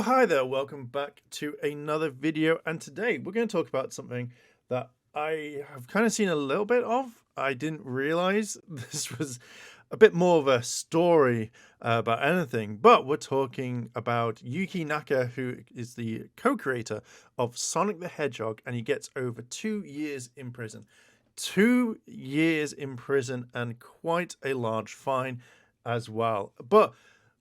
Well, hi there, welcome back to another video, and today we're going to talk about something that I have kind of seen a little bit of. I didn't realize this was a bit more of a story about anything, but we're talking about Yuki Naka, who is the co-creator of Sonic the Hedgehog, and he gets over 2 years in prison. 2 years in prison and quite a large fine as well. But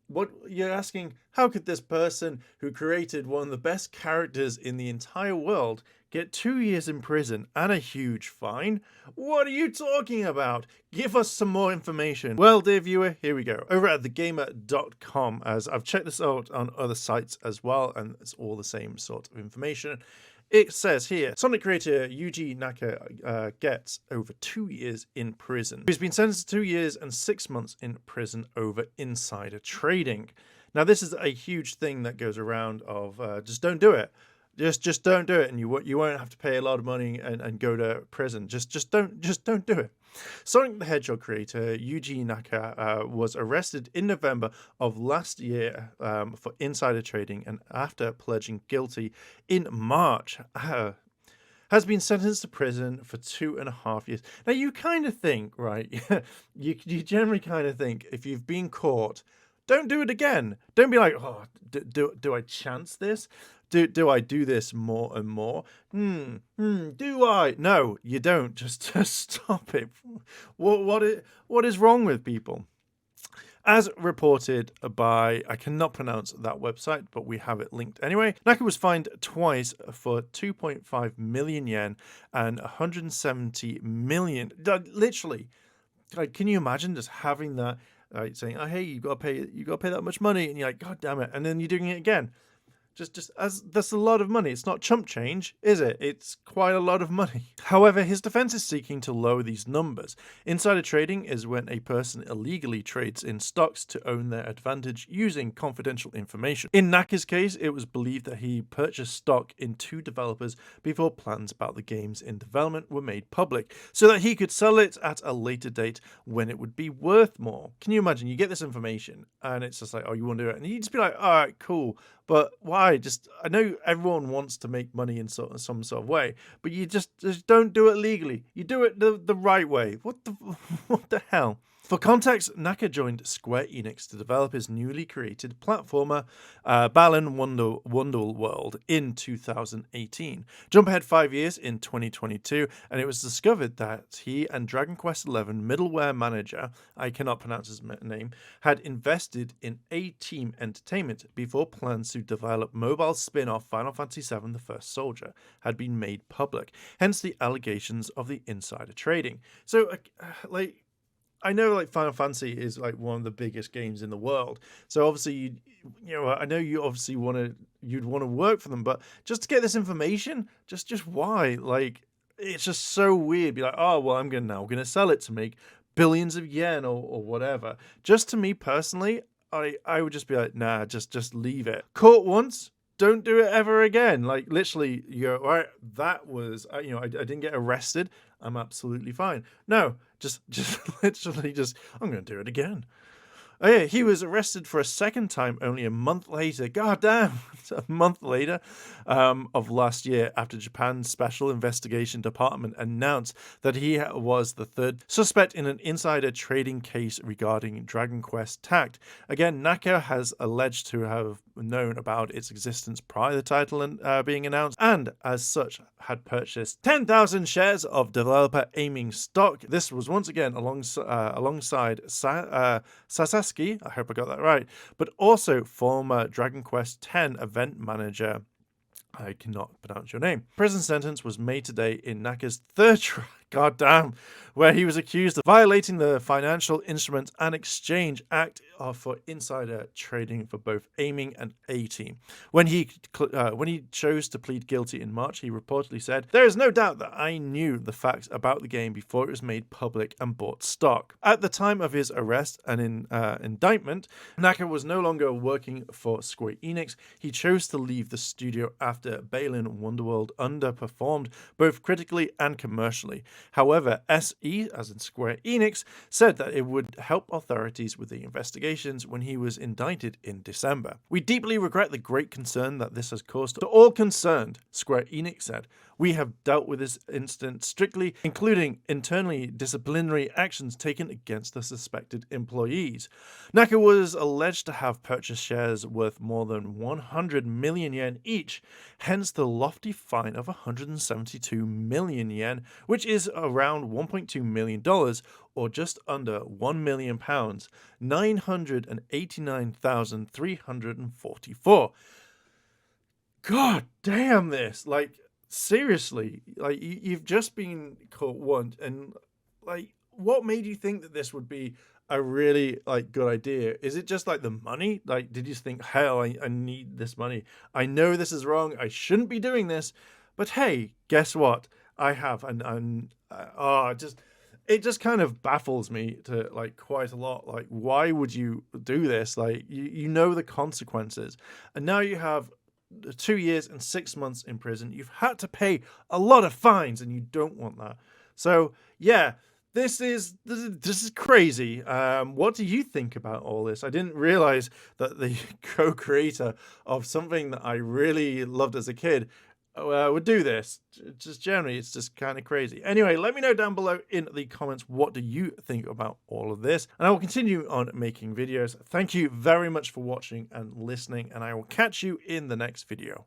what you're asking, how could this person who created one of the best characters in the entire world get 2 years in prison and a huge fine? What are you talking about? Give us some more information. Well, dear viewer, here we go. Over at thegamer.com, as I've checked this out on other sites as well, and it's all the same sort of information. It says here, Sonic creator Yuji Naka gets over 2 years in prison. He's been sentenced to 2 years and 6 months in prison over insider trading. Now, this is a huge thing that goes around of just don't do it. Just don't do it, and you won't have to pay a lot of money and go to prison. Just don't do it. Sonic the Hedgehog creator Yuji Naka was arrested in November of last year for insider trading, and after pledging guilty in March, has been sentenced to prison for 2.5 years. Now, you kind of think, right? you generally kind of think if you've been caught, don't do it again. Don't be like, oh, do I chance this? Do I do this more and more? Do I? No, you don't. Just stop it. What is wrong with people? As reported by, I cannot pronounce that website, but we have it linked anyway. Naka was fined twice for 2.5 million yen and 170 million. Literally, like, can you imagine just having that? Saying, "Oh, hey, you got to pay that much money," and you're like, "God damn it!" And then you're doing it again. Just as that's a lot of money. It's not chump change, is it? It's quite a lot of money. However, his defense is seeking to lower these numbers. Insider trading is when a person illegally trades in stocks to own their advantage using confidential information. In Naka's case, it was believed that he purchased stock in 2 developers before plans about the games in development were made public, so that he could sell it at a later date when it would be worth more. Can you imagine? You get this information and it's just like, oh, you want to do it? And you just be like, all right, cool. But why? I know everyone wants to make money in some sort of way, but you just don't do it legally. You do it the right way. What the hell? For context, Naka joined Square Enix to develop his newly created platformer, Balan Wonderworld, in 2018. Jump ahead 5 years in 2022, and it was discovered that he and Dragon Quest XI middleware manager, I cannot pronounce his name, had invested in A-Team Entertainment before plans to develop mobile spin-off Final Fantasy VII The First Soldier had been made public, hence the allegations of the insider trading. So, I know like Final Fantasy is like one of the biggest games in the world. So obviously, I know you obviously you'd want to work for them, but just to get this information, just why? Like, it's just so weird. Be like, oh, well, I'm gonna sell it to make billions of yen or whatever. Just to me personally, I would just be like, nah, just leave it. Caught once, don't do it ever again. Like, literally, you go, all right, that was, I didn't get arrested. I'm absolutely fine. No, just literally I'm going to do it again. Oh yeah, he was arrested for a second time only a month later. God damn, a month later of last year, after Japan's Special Investigation Department announced that he was the 3rd suspect in an insider trading case regarding Dragon Quest Tact. Again, Naka has alleged to have known about its existence prior to the title being announced, and as such had purchased 10,000 shares of developer Aiming stock. This was once again alongside Sasaki, I hope I got that right, but also former Dragon Quest X event manager, I cannot pronounce your name. Prison sentence was made today in Naka's 3rd trial, goddamn, where he was accused of violating the Financial Instruments and Exchange Act for insider trading for both Aiming and A-Team. When he chose to plead guilty in March, he reportedly said, "There is no doubt that I knew the facts about the game before it was made public and bought stock." At the time of his arrest and indictment, Naka was no longer working for Square Enix. He chose to leave the studio after Balan Wonderworld underperformed both critically and commercially. However, SE, as in Square Enix, said that it would help authorities with the investigations when he was indicted in December. "We deeply regret the great concern that this has caused to all concerned," Square Enix said. "We have dealt with this incident strictly, including internally disciplinary actions taken against the suspected employees." Naka was alleged to have purchased shares worth more than 100 million yen each, hence the lofty fine of 172 million yen, which is around $1.2 million, or just under £1 million, 989,344. God damn this! Like, seriously, like you've just been caught once, and like, what made you think that this would be a really like good idea? Is it just like the money? Like, did you think, hell, I need this money? I know this is wrong. I shouldn't be doing this, but hey, guess what? I have, and it just kind of baffles me to like quite a lot. Like, why would you do this? Like, you know the consequences, and now you have 2 years and 6 months in prison. You've had to pay a lot of fines, and you don't want that. So yeah, this is crazy. What do you think about all this? I didn't realize that the co-creator of something that I really loved as a kid would do this. Just generally, it's just kind of crazy. Anyway, let me know down below in the comments, what do you think about all of this? And I will continue on making videos. Thank you very much for watching and listening, and I will catch you in the next video.